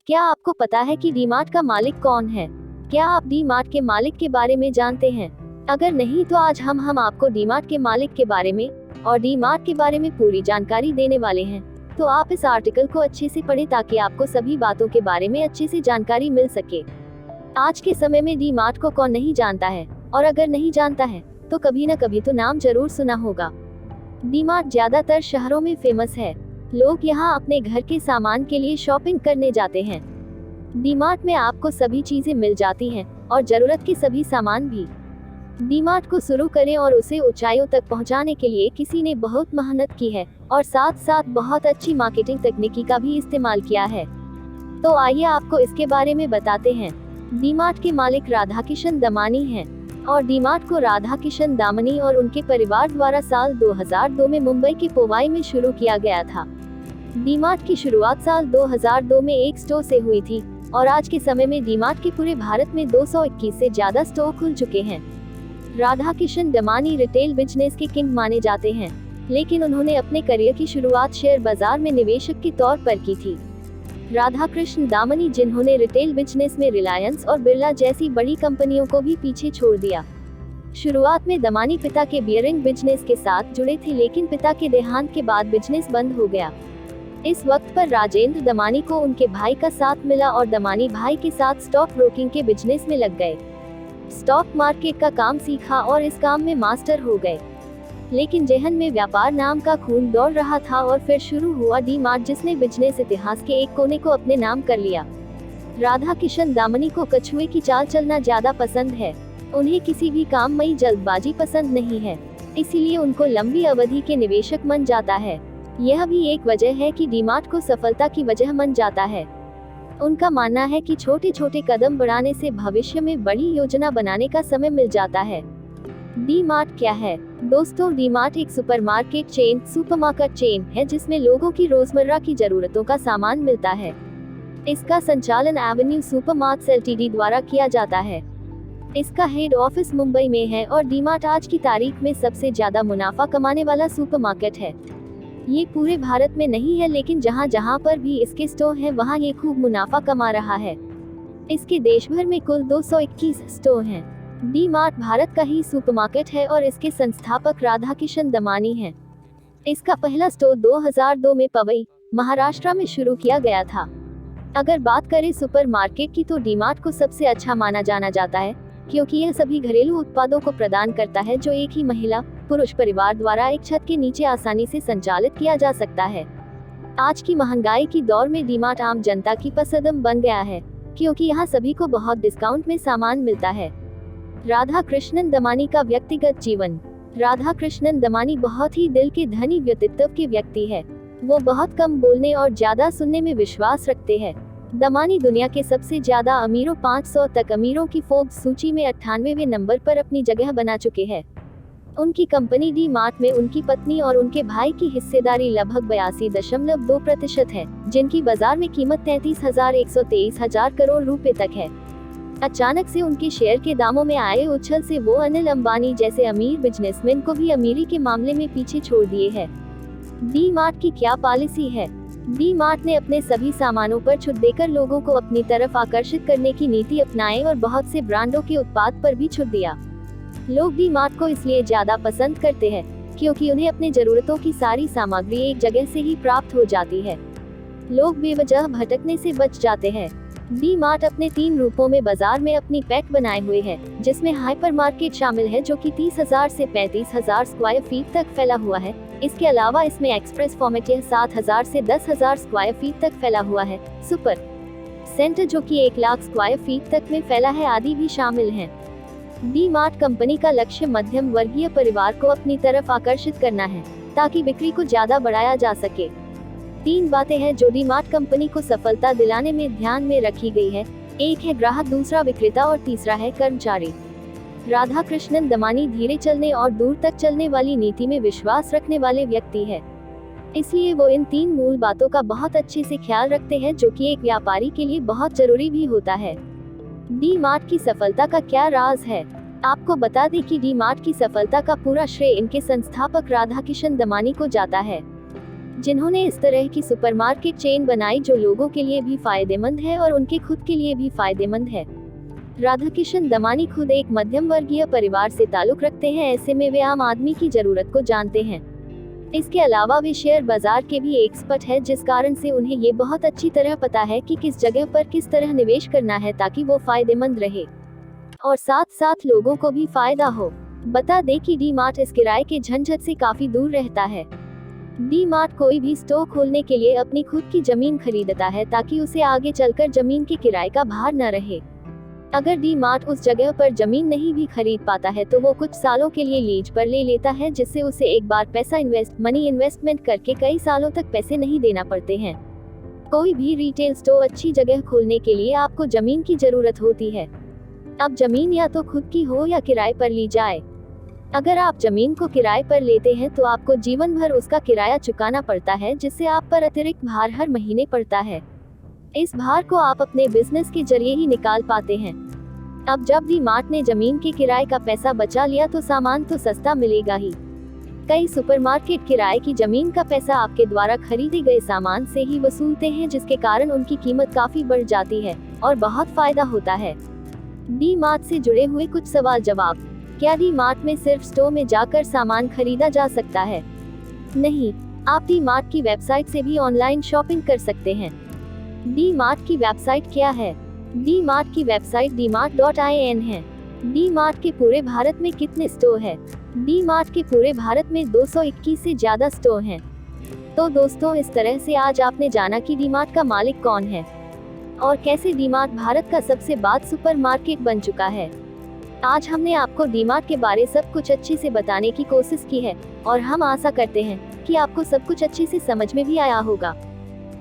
क्या आपको पता है कि डीमार्ट का मालिक कौन है? क्या आप डीमार्ट के मालिक के बारे में जानते हैं? अगर नहीं तो आज हम आपको डीमार्ट के मालिक के बारे में और डीमार्ट के बारे में पूरी जानकारी देने वाले हैं। तो आप इस आर्टिकल को अच्छे से पढ़ें ताकि आपको सभी बातों के बारे में अच्छे से जानकारी मिल सके। आज के समय में डीमार्ट को कौन नहीं जानता है, और अगर नहीं जानता है तो कभी न कभी तो नाम जरूर सुना होगा। डीमार्ट ज्यादातर शहरों में फेमस है। लोग यहाँ अपने घर के सामान के लिए शॉपिंग करने जाते हैं। डीमार्ट में आपको सभी चीजें मिल जाती हैं और जरूरत के सभी सामान भी। डीमार्ट को शुरू करें और उसे ऊंचाइयों तक पहुंचाने के लिए किसी ने बहुत मेहनत की है और साथ साथ बहुत अच्छी मार्केटिंग तकनीकी का भी इस्तेमाल किया है। तो आइए आपको इसके बारे में बताते हैं। डीमार्ट के मालिक राधाकिशन दमानी हैं और डीमार्ट को राधाकिशन दामनी और उनके परिवार द्वारा साल 2002 में मुंबई के पोवाई में शुरू किया गया था। डीमार्ट की शुरुआत साल 2002 में एक स्टोर से हुई थी और आज के समय में डीमार्ट के पूरे भारत में 221 से ज्यादा स्टोर खुल चुके हैं। राधाकिशन दमानी रिटेल बिजनेस के किंग माने जाते हैं, लेकिन उन्होंने अपने करियर की शुरुआत शेयर बाजार में निवेशक के तौर पर की थी। राधाकृष्ण दामनी जिन्होंने रिटेल बिजनेस में रिलायंस और बिरला जैसी बड़ी कंपनियों को भी पीछे छोड़ दिया। शुरुआत में दमानी पिता के बियरिंग बिजनेस के साथ जुड़े थे, लेकिन पिता के देहांत के बाद बिजनेस बंद हो गया। इस वक्त पर राजेंद्र दमानी को उनके भाई का साथ मिला और दमानी भाई के साथ स्टॉक ब्रोकिंग के बिजनेस में लग गए। स्टॉक मार्केट का काम सीखा और इस काम में मास्टर हो गए। लेकिन जेहन में व्यापार नाम का खून दौड़ रहा था और फिर शुरू हुआ डीमार्ट, जिसने बिजनेस इतिहास के एक कोने को अपने नाम कर लिया। राधाकिशन दामनी को कछुए की चाल चलना ज्यादा पसंद है। उन्हें किसी भी काम में जल्दबाजी पसंद नहीं है, इसीलिए उनको लंबी अवधि के निवेशक मन जाता है। यह भी एक वजह है कि डीमार्ट को सफलता की वजह मन जाता है। उनका मानना है कि छोटे छोटे कदम बढ़ाने से भविष्य में बड़ी योजना बनाने का समय मिल जाता है। डीमार्ट क्या है? दोस्तों, डीमार्ट एक सुपरमार्केट चेन है जिसमें लोगों की रोजमर्रा की जरूरतों का सामान मिलता है। इसका संचालन एवेन्यू सुपरमार्ट्स एलटीडी द्वारा किया जाता है। इसका हेड ऑफिस मुंबई में है और डीमार्ट आज की तारीख में सबसे ज्यादा मुनाफा कमाने वाला सुपरमार्केट है। ये पूरे भारत में नहीं है, लेकिन जहाँ जहाँ पर भी इसके स्टोर हैं वहाँ ये खूब मुनाफा कमा रहा है। इसके देश भर में कुल 221 स्टोर हैं। डीमार्ट भारत का ही सुपरमार्केट है और इसके संस्थापक राधाकिशन दमानी हैं। इसका पहला स्टोर 2002 में पवई, महाराष्ट्र में शुरू किया गया था। अगर बात करें सुपरमार्केट की तो डीमार्ट को सबसे अच्छा माना जाना जाता है, क्योंकि यह सभी घरेलू उत्पादों को प्रदान करता है जो एक ही महिला पुरुष परिवार द्वारा एक छत के नीचे आसानी से संचालित किया जा सकता है। आज की महंगाई की दौर में डीमार्ट आम जनता की पसंद बन गया है, क्योंकि यहाँ सभी को बहुत डिस्काउंट में सामान मिलता है। राधाकृष्णन दमानी का व्यक्तिगत जीवन। राधाकृष्णन दमानी बहुत ही दिल के धनी व्यक्तित्व के व्यक्ति है। वो बहुत कम बोलने और ज्यादा सुनने में विश्वास रखते हैं। दमानी दुनिया के सबसे ज्यादा अमीरों 500 तक अमीरों की फोर्ब्स सूची में 98वें नंबर पर अपनी जगह बना चुके हैं। उनकी कंपनी डीमार्ट में उनकी पत्नी और उनके भाई की हिस्सेदारी लगभग 82.2% है, जिनकी बाजार में कीमत 33,123 करोड़ रुपए तक है। अचानक से उनके शेयर के दामों में आए उछल से वो अनिल अंबानी जैसे अमीर बिजनेसमैन को भी अमीरी के मामले में पीछे छोड़ दिए है। डीमार्ट की क्या पॉलिसी है? डीमार्ट ने अपने सभी सामानों पर छूट देकर लोगों को अपनी तरफ आकर्षित करने की नीति अपनाई और बहुत से ब्रांडों के उत्पाद पर भी छूट दिया। लोग डीमार्ट को इसलिए ज्यादा पसंद करते हैं क्योंकि उन्हें अपनी जरूरतों की सारी सामग्री एक जगह से ही प्राप्त हो जाती है। लोग बेवजह भटकने से बच जाते हैं। डीमार्ट अपने 3 रूपों में बाजार में अपनी पैठ बनाए हुए है, जिसमें हाइपरमार्केट शामिल है जो कि 30,000 से 35,000 स्क्वायर फीट तक फैला हुआ है। इसके अलावा इसमें एक्सप्रेस फॉर्मेट 7,000 से 10,000 स्क्वायर फीट तक फैला हुआ है। सुपर सेंटर जो कि 1 लाख स्क्वायर फीट तक में फैला है आदि भी शामिल हैं। डीमार्ट कंपनी का लक्ष्य मध्यम वर्गीय परिवार को अपनी तरफ आकर्षित करना है ताकि बिक्री को ज्यादा बढ़ाया जा सके। 3 बातें हैं जो डीमार्ट कंपनी को सफलता दिलाने में ध्यान में रखी गई है। एक है ग्राहक, दूसरा विक्रेता और तीसरा है कर्मचारी। राधाकृष्णन दमानी धीरे चलने और दूर तक चलने वाली नीति में विश्वास रखने वाले व्यक्ति है, इसलिए वो इन 3 मूल बातों का बहुत अच्छे से ख्याल रखते हैं, जो कि एक व्यापारी के लिए बहुत जरूरी भी होता है। डीमार्ट की सफलता का क्या राज है? आपको बता दें कि डीमार्ट की सफलता का पूरा श्रेय इनके संस्थापक राधाकिशन दमानी को जाता है। जिन्होंने इस तरह की सुपरमार्केट चेन बनाई जो लोगों के लिए भी फायदेमंद है और उनके खुद के लिए भी फायदेमंद है। राधाकिशन दमानी खुद एक मध्यम वर्गीय परिवार से ताल्लुक रखते हैं, ऐसे में वे आम आदमी की जरूरत को जानते हैं। इसके अलावा वे शेयर बाजार के भी एक्सपर्ट है, जिस कारण से उन्हें ये बहुत अच्छी तरह पता है कि किस जगह पर किस तरह निवेश करना है ताकि वो फायदेमंद रहे और साथ साथ लोगों को भी फायदा हो। बता दें कि डी मार्ट इस किराए के झंझट से काफी दूर रहता है। डी मार्ट कोई भी स्टोर खोलने के लिए अपनी खुद की जमीन खरीदता है ताकि उसे आगे चलकर जमीन के किराए का भार न रहे। अगर डी मार्ट उस जगह पर जमीन नहीं भी खरीद पाता है तो वो कुछ सालों के लिए लीज पर ले लेता है, जिससे उसे एक बार पैसा मनी इन्वेस्टमेंट करके कई सालों तक पैसे नहीं देना पड़ते हैं। कोई भी रिटेल स्टोर अच्छी जगह खोलने के लिए आपको जमीन की जरूरत होती है। अब जमीन या तो खुद की हो या किराए पर ली जाए। अगर आप जमीन को किराए पर लेते हैं तो आपको जीवन भर उसका किराया चुकाना पड़ता है, जिससे आप पर अतिरिक्त भार हर महीने पड़ता है। इस भार को आप अपने बिजनेस के जरिए ही निकाल पाते हैं। अब जब डी मार्ट ने जमीन के किराए का पैसा बचा लिया तो सामान तो सस्ता मिलेगा ही। कई सुपरमार्केट किराए की जमीन का पैसा आपके द्वारा खरीदे गए सामान से ही वसूलते हैं, जिसके कारण उनकी कीमत काफी बढ़ जाती है और बहुत फायदा होता है। डी मार्ट से जुड़े हुए कुछ सवाल जवाब। क्या डी मार्ट में सिर्फ स्टोर में जाकर सामान खरीदा जा सकता है? नहीं, आप डी मार्ट की वेबसाइट से भी ऑनलाइन शॉपिंग कर सकते हैं। डी मार्ट की वेबसाइट क्या है? डी मार्ट की वेबसाइट dmart.in है। डी मार्ट के पूरे भारत में कितने स्टोर है? डी मार्ट के पूरे भारत में 221 से ज्यादा स्टोर हैं। तो दोस्तों, इस तरह से आज आपने जाना कि डी मार्ट का मालिक कौन है और कैसे डी मार्ट भारत का सबसे बड़ा सुपरमार्केट बन चुका है। आज हमने आपको डी मार्ट के बारे सब कुछ अच्छे से बताने की कोशिश की है और हम आशा करते हैं कि आपको सब कुछ अच्छे से समझ में भी आया होगा।